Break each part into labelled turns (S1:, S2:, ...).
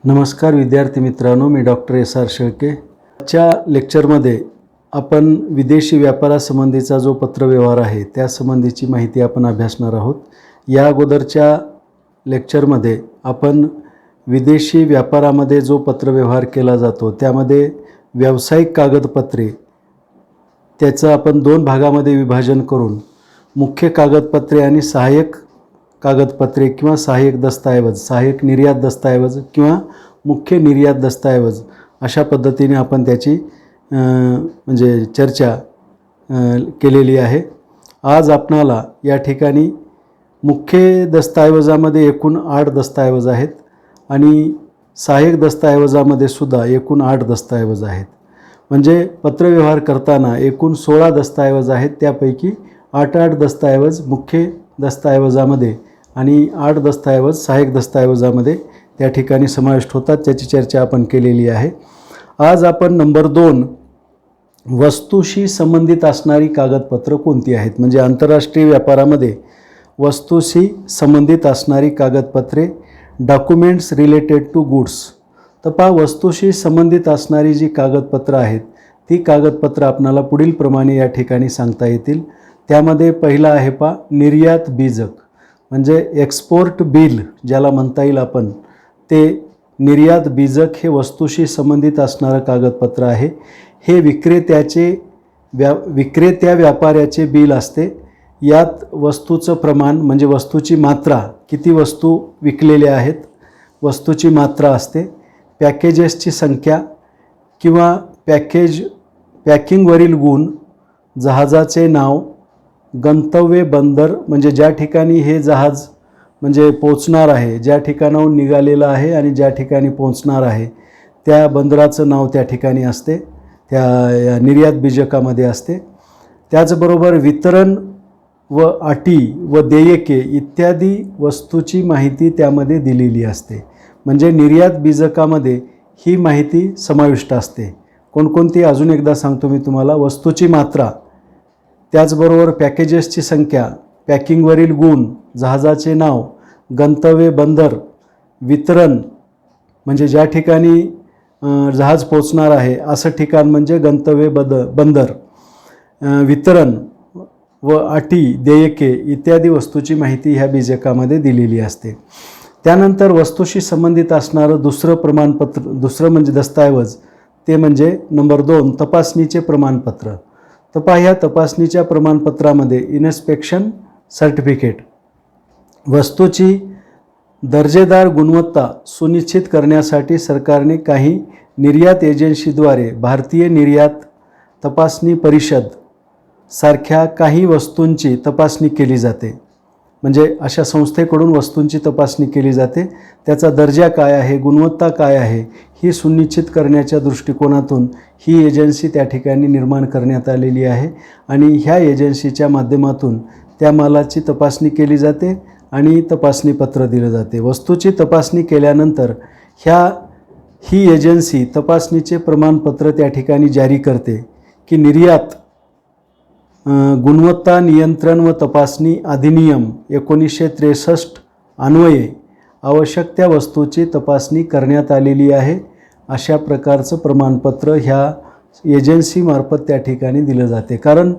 S1: नमस्कार विद्यार्थी मित्रांनो, मी डॉक्टर एस.आर. शेळके. आजच्या लेक्चरमध्ये आपण विदेशी व्यापारासंबंधीचा जो पत्रव्यवहार आहे त्यासंबंधीची माहिती आपण अभ्यासणार आहोत. या अगोदरच्या लेक्चरमध्ये आपण विदेशी व्यापारामध्ये जो पत्रव्यवहार केला जातो त्यामध्ये व्यावसायिक कागदपत्रे त्याचं आपण दोन भागामध्ये विभाजन करून मुख्य कागदपत्रे आणि सहाय्यक कागदपत्रे किंवा सहाय्यक दस्तऐवज, सहाय्यक निर्यात दस्तऐवज किंवा मुख्य निर्यात दस्तऐवज अशा पद्धतीने आपण त्याची म्हणजे चर्चा केलेली आहे. आज आपणाला या ठिकाणी मुख्य दस्तऐवजामध्ये एकूण 8 दस्तऐवज आहेत आणि सहाय्यक दस्तऐवजामध्ये सुद्धा एकूण 8 दस्तऐवज आहेत. म्हणजे पत्रव्यवहार करताना एकूण 16 दस्तऐवज आहेत. त्यापैकी 8 दस्तऐवज मुख्य दस्तऐवजामध्ये आणि 8 दस्तऐवज सहाय्यक दस्तऐवजामध्ये त्या ठिकाणी समाविष्ट होतात. त्याची चर्चा आपण केलेली आहे. आज आपण नंबर 2 वस्तूशी संबंधित असणारी कागदपत्रं कोणती आहेत, म्हणजे आंतरराष्ट्रीय व्यापारामध्ये वस्तूशी संबंधित असणारी कागदपत्रे, डॉक्युमेंट्स रिलेटेड टू गुड्स. तर पहा, वस्तूशी संबंधित असणारी जी कागदपत्रं आहेत ती कागदपत्रं आपणाला पुढील प्रमाणे या ठिकाणी सांगता येतील. त्यामध्ये पहिला आहे पहा निर्यात बीजक, म्हणजे एक्सपोर्ट बिल ज्याला म्हणता येईल आपण, ते निर्यात बीजक हे वस्तूशी संबंधित असणारं कागदपत्र आहे. हे विक्रेत्या व्यापाऱ्याचे बिल असते. यात वस्तूचं प्रमाण म्हणजे वस्तूची मात्रा, किती वस्तू विकलेल्या आहेत, वस्तूची मात्रा असते. पॅकेजेसची संख्या किंवा पॅकिंगवरील गुण, जहाजाचे नाव, गंतव्य बंदर म्हणजे ज्या ठिकाणी हे जहाज म्हणजे पोचणार आहे, ज्या ठिकाणाहून निघालेलं आहे आणि ज्या ठिकाणी पोचणार आहे त्या बंदराचं नाव त्या ठिकाणी असते, त्या निर्यात बीजकामध्ये असते. त्याचबरोबर वितरण व अटी व देयके इत्यादी वस्तूची माहिती त्यामध्ये दिलेली असते. म्हणजे निर्यात बीजकामध्ये ही माहिती समाविष्ट असते. कोणकोणती अजून एकदा सांगतो मी तुम्हाला. वस्तूची मात्रा, त्याचबरोबर पॅकेजेसची संख्या, पॅकिंगवरील गुण, जहाजाचे नाव, गंतव्य बंदर, वितरण म्हणजे ज्या ठिकाणी जहाज पोचणार आहे असं ठिकाण म्हणजे गंतव्य बंदर, वितरण व अटी, देयके इत्यादी वस्तूची माहिती ह्या बीजकामध्ये दिलेली असते. त्यानंतर वस्तूशी संबंधित असणारं दुसरं प्रमाणपत्र, दुसरं म्हणजे दस्तऐवज, ते म्हणजे नंबर 2 तपासणीचे प्रमाणपत्र. तर पहा, ह्या तपासणीच्या प्रमाणपत्रामध्ये इन्स्पेक्शन सर्टिफिकेट, वस्तूची दर्जेदार गुणवत्ता सुनिश्चित करण्यासाठी सरकारने काही निर्यात एजन्सीद्वारे भारतीय निर्यात तपासणी परिषद सारख्या काही वस्तूंची तपासणी केली जाते. म्हणजे अशा संस्थेकडून वस्तूंची तपासणी केली जाते. त्याचा दर्जा काय आहे, गुणवत्ता काय आहे ही सुनिश्चित करण्याच्या दृष्टिकोनातून ही एजन्सी त्या ठिकाणी निर्माण करण्यात आलेली आहे आणि ह्या एजन्सीच्या माध्यमातून त्या मालाची तपासणी केली जाते आणि तपासणीपत्र दिलं जाते. वस्तूची तपासणी केल्यानंतर ही एजन्सी तपासणीचे प्रमाणपत्र त्या ठिकाणी जारी करते की निर्यात गुणवत्ता नियंत्रण व तपासणी अधिनियम 1963 अन्वये आवश्यक त्या वस्तूची तपासणी करण्यात आलेली आहे. अशा प्रकारचं प्रमाणपत्र ह्या एजन्सीमार्फत त्या ठिकाणी दिलं जाते. कारण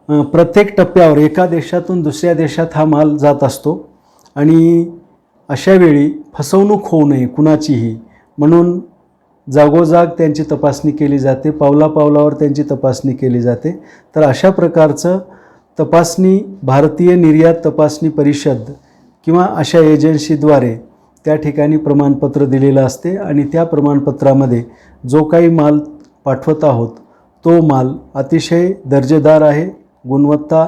S1: प्रत्येक टप्प्यावर एका देशातून दुसऱ्या देशात हा माल जात असतो आणि अशावेळी फसवणूक होऊ नये कुणाचीही म्हणून जागोजाग त्यांची तपासणी केली जाते, पावलापावलावर त्यांची तपासणी केली जाते. तर अशा प्रकारचं तपासणी भारतीय निर्यात तपासणी परिषद किंवा अशा एजन्सीद्वारे त्या ठिकाणी प्रमाणपत्र दिलेलं असते आणि त्या प्रमाणपत्रामध्ये जो काही माल पाठवत आहोत तो माल अतिशय दर्जेदार आहे, गुणवत्ता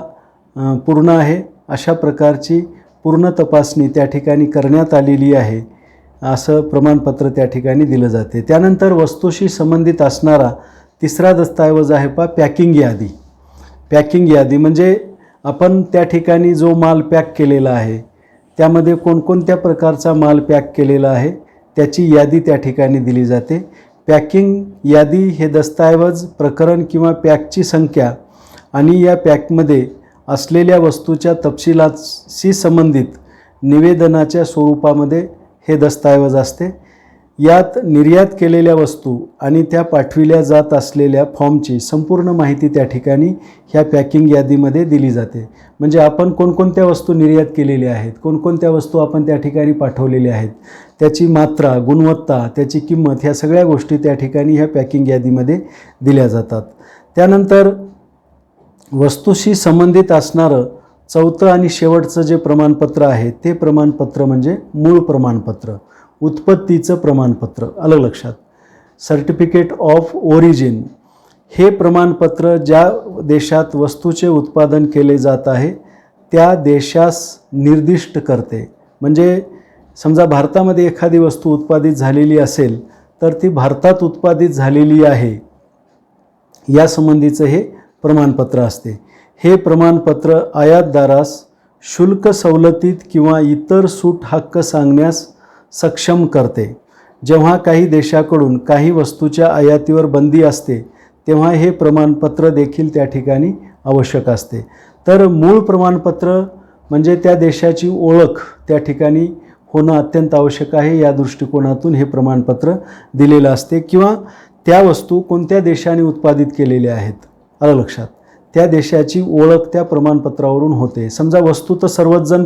S1: पूर्ण आहे, अशा प्रकारची पूर्ण तपासणी त्या ठिकाणी करण्यात आलेली आहे असं प्रमाणपत्र त्या ठिकाणी दिलं जाते. त्यानंतर वस्तूशी संबंधित असणारा तिसरा दस्तऐवज आहे पहा पॅकिंग यादी. पॅकिंग यादी म्हणजे आपण त्या ठिकाणी जो माल पॅक केलेला आहे त्यामध्ये कोणकोणत्या प्रकारचा माल पॅक केलेला आहे त्याची यादी त्या ठिकाणी दिली जाते. पॅकिंग यादी हे दस्तऐवज, प्रकरण किंवा पॅकची संख्या आणि या पॅकमध्ये असलेल्या वस्तूच्या तपशिलाशी संबंधित निवेदनाच्या स्वरूपामध्ये हे दस्तऐवज असते. यात निर्यात केलेल्या वस्तू आणि त्या पाठविल्या जात असलेल्या फॉर्मची संपूर्ण माहिती त्या ठिकाणी ह्या पॅकिंग यादीमध्ये दिली जाते. म्हणजे आपण कोणकोणत्या वस्तू निर्यात केलेल्या आहेत, कोणकोणत्या वस्तू आपण त्या ठिकाणी पाठवलेल्या आहेत, त्याची मात्रा, गुणवत्ता, त्याची किंमत, ह्या सगळ्या गोष्टी त्या ठिकाणी ह्या पॅकिंग यादीमध्ये दिल्या जातात. त्यानंतर वस्तूशी संबंधित असणारं चौथं आणि शेवटचं जे प्रमाणपत्र आहे ते प्रमाणपत्र म्हणजे मूळ प्रमाणपत्र, उत्पत्तीचं प्रमाणपत्र. आलं लक्षात? सर्टिफिकेट ऑफ ओरिजिन हे प्रमाणपत्र ज्या देशात वस्तूचे उत्पादन केले जात आहे त्या देशास निर्दिष्ट करते. म्हणजे समजा भारतामध्ये एखादी वस्तू उत्पादित झालेली असेल तर ती भारतात उत्पादित झालेली आहे यासंबंधीचं हे प्रमाणपत्र असते. हे प्रमाणपत्र आयातदारास शुल्क सवलतीत किंवा इतर सूट हक्क सांगण्यास सक्षम करते. जेव्हा काही देशाकडून काही वस्तूच्या आयातीवर बंदी असते तेव्हा हे प्रमाणपत्र देखील त्या ठिकाणी आवश्यक असते. तर मूळ प्रमाणपत्र म्हणजे त्या देशाची ओळख त्या ठिकाणी होणं अत्यंत आवश्यक आहे. या दृष्टिकोनातून हे प्रमाणपत्र दिलेलं असते. किंवा त्या वस्तू कोणत्या देशाने उत्पादित केलेल्या आहेत, आलं लक्षात, त्या देशाची ओळख त्या प्रमाणपत्रावरून होते. समजा वस्तू तर सर्वच जण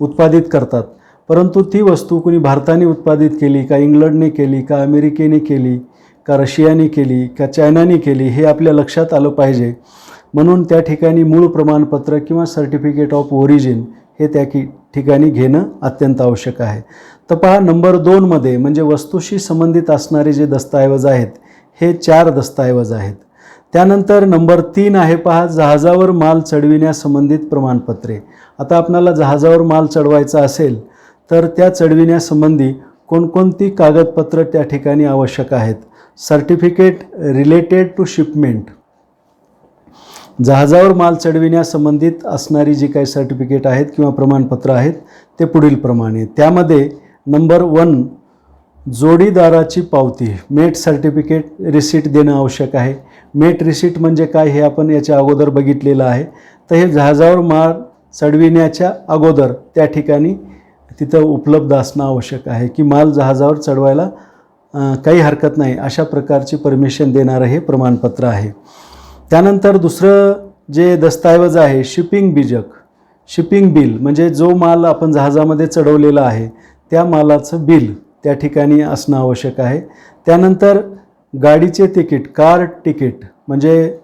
S1: उत्पादित करतात, परंतु ती वस्तू कोणी भारताने उत्पादित केली का, इंग्लंडने केली का, अमेरिकेने केली का, रशियाने केली का, चायनाने केली, हे आपल्या लक्षात आलं पाहिजे. म्हणून त्या ठिकाणी मूळ प्रमाणपत्र किंवा सर्टिफिकेट ऑफ ओरिजिन हे त्या ठिकाणी घेणं अत्यंत आवश्यक आहे. तर पहा, नंबर 2मध्ये म्हणजे वस्तूशी संबंधित असणारे जे दस्तऐवज आहेत हे 4 दस्तऐवज आहेत. त्यानंतर नंबर 3 आहे पहा, जहाजावर माल चढविण्यासंबंधित प्रमाणपत्रे. आता आपल्याला जहाजावर माल चढवायचा असेल तर त्या चढविण्यासंबंधी कोणकोणती कागदपत्र त्या ठिकाणी आवश्यक आहेत. सर्टिफिकेट रिलेटेड टू शिपमेंट, जहाजावर माल चढविण्यासंबंधित असणारी जी काही सर्टिफिकेट आहेत किंवा प्रमाणपत्र आहेत ते पुढीलप्रमाणे. त्यामध्ये नंबर 1 जोडीदाराची पावती, मेट सर्टिफिकेट रिसीट देणं आवश्यक आहे. मेट रिसीट म्हणजे काय हे आपण याच्या अगोदर बघितलेलं आहे. तर हे जहाजावर माल चढविण्याच्या अगोदर त्या ठिकाणी तिथं उपलब्ध असणं आवश्यक आहे की माल जहाजावर चढवायला काही हरकत नाही अशा प्रकारची परमिशन देणारं हे प्रमाणपत्र आहे. त्यानंतर दुसरं जे दस्तऐवज आहे शिपिंग बीजक, शिपिंग बिल म्हणजे जो माल आपण जहाजामध्ये चढवलेला आहे त्या मालाचं बिल त्या ठिकाणी असणं आवश्यक आहे. त्यानंतर गाडीचे तिकीट, कार तिकीट म्हणजे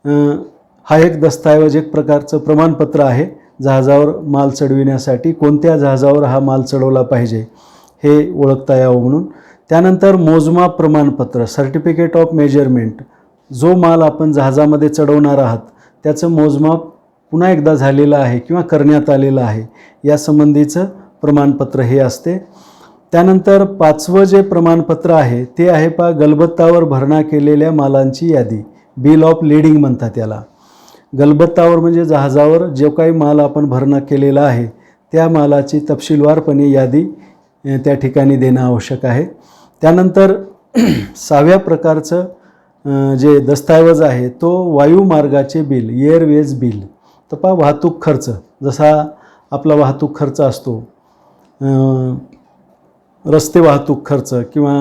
S1: हा एक दस्तऐवज, एक प्रकारचं प्रमाणपत्र आहे जहाजावर माल चढविण्यासाठी. कोणत्या जहाजावर हा माल चढवला पाहिजे हे ओळखता यावं म्हणून. त्यानंतर मोजमाप प्रमाणपत्र, सर्टिफिकेट ऑफ मेजरमेंट, जो माल आपण जहाजामध्ये चढवणार आहात त्याचं मोजमाप पुन्हा एकदा झालेलं आहे किंवा करण्यात आलेलं आहे यासंबंधीचं प्रमाणपत्र हे असते. त्यानंतर 5वं जे प्रमाणपत्र आहे ते आहे पहा, गलबत्तावर भरणा केलेल्या मालांची यादी, बिल ऑफ लेडिंग म्हणतात त्याला. गलबत्तावर म्हणजे जहाजावर जो काही माल आपण भरणा केलेला आहे त्या मालाची तपशीलवारपणे यादी त्या ठिकाणी देणं आवश्यक आहे. त्यानंतर 6व्या प्रकारचं जे दस्तऐवज आहे तो वायुमार्गाचे बिल, एअरवेज बिल. तर पहा, वाहतूक खर्च, जसा आपला वाहतूक खर्च असतो, रस्ते वाहतूक खर्च किंवा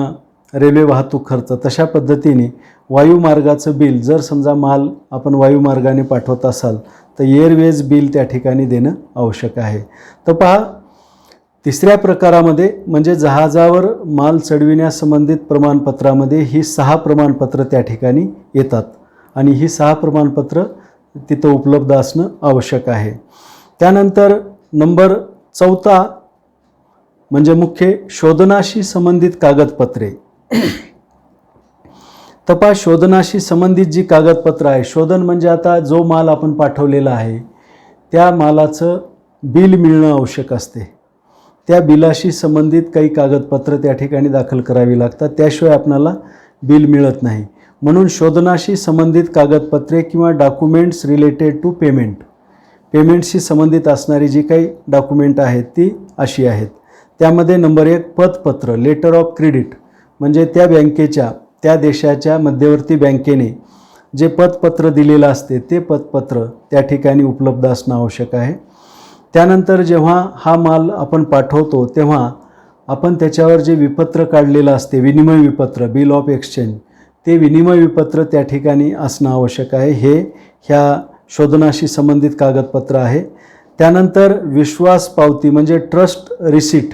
S1: रेल्वे वाहतूक खर्च, तशा पद्धतीने वायुमार्गाचं बिल, जर समजा माल आपण वायुमार्गाने पाठवत असाल तर एअरवेज बिल त्या ठिकाणी देणं आवश्यक आहे. तर पहा, 3ऱ्या प्रकारामध्ये म्हणजे जहाजावर माल चढविण्यासंबंधित प्रमाणपत्रामध्ये ही 6 प्रमाणपत्र त्या ठिकाणी येतात आणि ही 6 प्रमाणपत्र तिथं उपलब्ध असणं आवश्यक आहे. त्यानंतर नंबर 4 म्हणजे मुख्य शोधनाशी संबंधित कागदपत्रे. तपास शोधनाशी संबंधित जी कागदपत्र आहे, शोधन म्हणजे आता जो माल आपण पाठवलेला आहे त्या मालाचं बिल मिळणं आवश्यक असते. त्या बिलाशी संबंधित काही कागदपत्र त्या ठिकाणी दाखल करावी लागतात, त्याशिवाय आपणाला बिल मिळत नाही. म्हणून शोधनाशी संबंधित कागदपत्रे किंवा डॉक्युमेंट्स रिलेटेड टू पेमेंट, पेमेंटशी संबंधित असणारी जी काही डॉक्युमेंट आहेत ती अशी आहेत. त्यामध्ये नंबर 1 पतपत्र, लेटर ऑफ क्रेडिट, म्हणजे त्या बँकेच्या, त्या देशाच्या मध्यवर्ती बँकेने जे पतपत्र दिलेलं असते ते पतपत्र त्या ठिकाणी उपलब्ध असणं आवश्यक आहे. त्यानंतर जेव्हा हा माल आपण पाठवतो तेव्हा आपण त्याच्यावर जे विपत्र काढलेलं असते, विनिमय विपत्र, बिल ऑफ एक्सचेंज, ते विनिमय विपत्र त्या ठिकाणी असणं आवश्यक आहे. हे ह्या शोधनाशी संबंधित कागदपत्र आहे. त्यानंतर विश्वास पावती म्हणजे ट्रस्ट रिसीट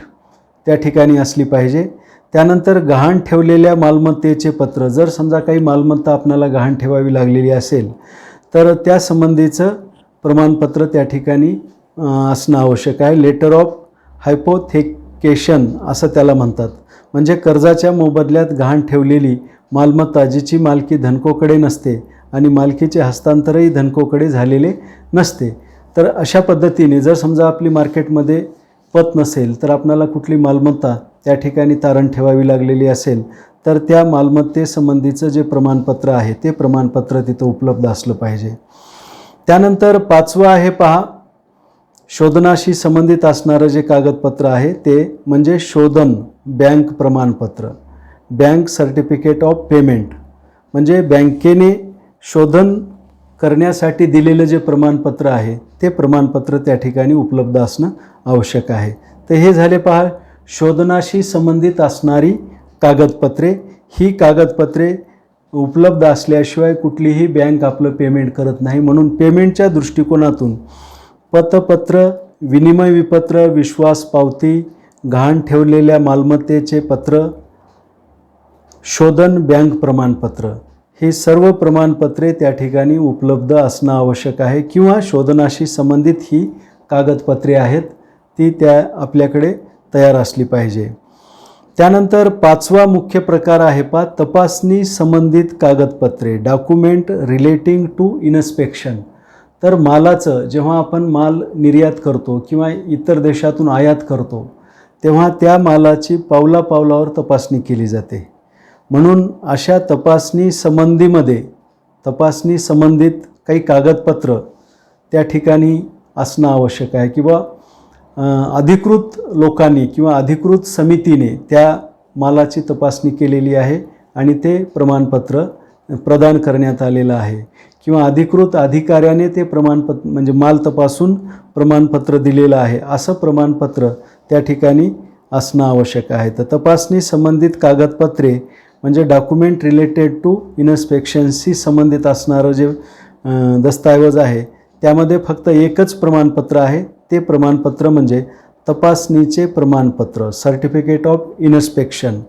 S1: त्या ठिकाणी असली पाहिजे. त्यानंतर गहाण ठेवलेल्या मालमत्तेचे पत्र, जर समजा काही मालमत्ता आपल्याला गहाण ठेवावी लागलेली असेल तर त्या संबंधीचं प्रमाणपत्र त्या ठिकाणी असणं आवश्यक आहे. लेटर ऑफ हायपोथेकेशन असं त्याला म्हणतात. म्हणजे कर्जाच्या मोबदल्यात गहाण ठेवलेली मालमत्ता जिची मालकी धनकोकडे नसते आणि मालकीचे हस्तांतरही धनकोकडे झालेले नसते. तर अशा पद्धतीने जर समजा आपली मार्केटमध्ये पत नसेल तर आपल्याला कुठली मालमत्ता त्या ठिकाणी तारण ठेवावी लागलेली असेल तर त्या मालमत्तेसंबंधीचं जे प्रमाणपत्र आहे ते प्रमाणपत्र तिथं उपलब्ध असलं पाहिजे. त्यानंतर 5वं आहे पहा, शोधनाशी संबंधित असणारं जे कागदपत्र आहे ते म्हणजे शोधन बँक प्रमाणपत्र, बँक सर्टिफिकेट ऑफ पेमेंट. म्हणजे बँकेने शोधन करण्यासाठी दिलेलं जे प्रमाणपत्र आहे ते प्रमाणपत्र त्या ठिकाणी उपलब्ध असणं आवश्यक आहे. तर हे झाले पहा शोधनाशी संबंधित असणारी कागदपत्रे. ही कागदपत्रे उपलब्ध असल्याशिवाय कुठलीही बँक आपलं पेमेंट करत नाही. म्हणून पेमेंटच्या दृष्टिकोनातून पतपत्र, विनिमय विपत्र, विश्वास पावती, गहाण ठेवलेल्या मालमत्तेचे पत्र, शोधन बँक प्रमाणपत्र, हे सर्व प्रमाणपत्रे त्या ठिकाणी उपलब्ध असणं आवश्यक आहे. किंवा शोधनाशी संबंधित ही कागदपत्रे आहेत ती त्या आपल्याकडे तयार असली पाहिजे. त्यानंतर 5वा मुख्य प्रकार आहे पहा तपासणी संबंधित कागदपत्रे, डॉक्युमेंट रिलेटिंग टू इन्स्पेक्शन. तर मालाचं जेव्हा आपण माल निर्यात करतो किंवा इतर देशातून आयात करतो तेव्हा त्या मालाची पावलापावलावर तपासणी केली जाते. म्हणून अशा तपासणी संबंधित काही कागदपत्र त्या ठिकाणी असणं आवश्यक आहे. किंवा अधिकृत लोकांनी किंवा अधिकृत समितीने त्या मालाची तपासणी केलेली आहे आणि ते प्रमाणपत्र प्रदान करण्यात आलेलं आहे. किंवा अधिकृत अधिकाऱ्याने ते प्रमाणपत्र म्हणजे माल तपासून प्रमाणपत्र दिलेलं आहे असं प्रमाणपत्र त्या ठिकाणी असणं आवश्यक आहे. तर तपासणी संबंधित कागदपत्रे म्हणजे डॉक्युमेंट रिलेटेड टू इन्स्पेक्शनशी संबंधित असणारं जे दस्तऐवज आहे त्यामध्ये फक्त एकच प्रमाणपत्र आहे. ते प्रमाणपत्र म्हणजे तपासणीचे प्रमाणपत्र, सर्टिफिकेट ऑफ इन्स्पेक्शन.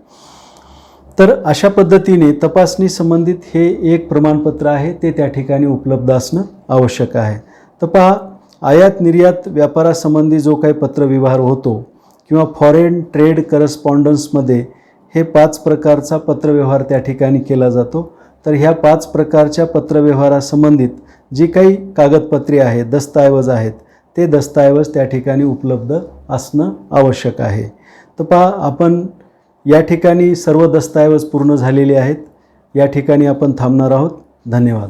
S1: तर अशा पद्धतीने तपासणी संबंधित हे एक प्रमाणपत्र आहे ते त्या ठिकाणी उपलब्ध असणं आवश्यक आहे. तर पहा आयात निर्यात व्यापारासंबंधी जो काही पत्रव्यवहार होतो किंवा फॉरेन ट्रेड करस्पॉन्डन्समध्ये हे 5 प्रकारचा पत्रव्यवहार त्या ठिकाणी केला जातो. तर ह्या 5 प्रकारच्या पत्रव्यवहारासंबंधित जी काही कागदपत्रे आहेत, दस्तऐवज आहेत, ते दस्तऐवज त्या ठिकाणी उपलब्ध असणं आवश्यक आहे. तर पहा आपण या ठिकाणी सर्व दस्तऐवज पूर्ण झालेले आहेत. या ठिकाणी आपण थांबणार आहोत. धन्यवाद.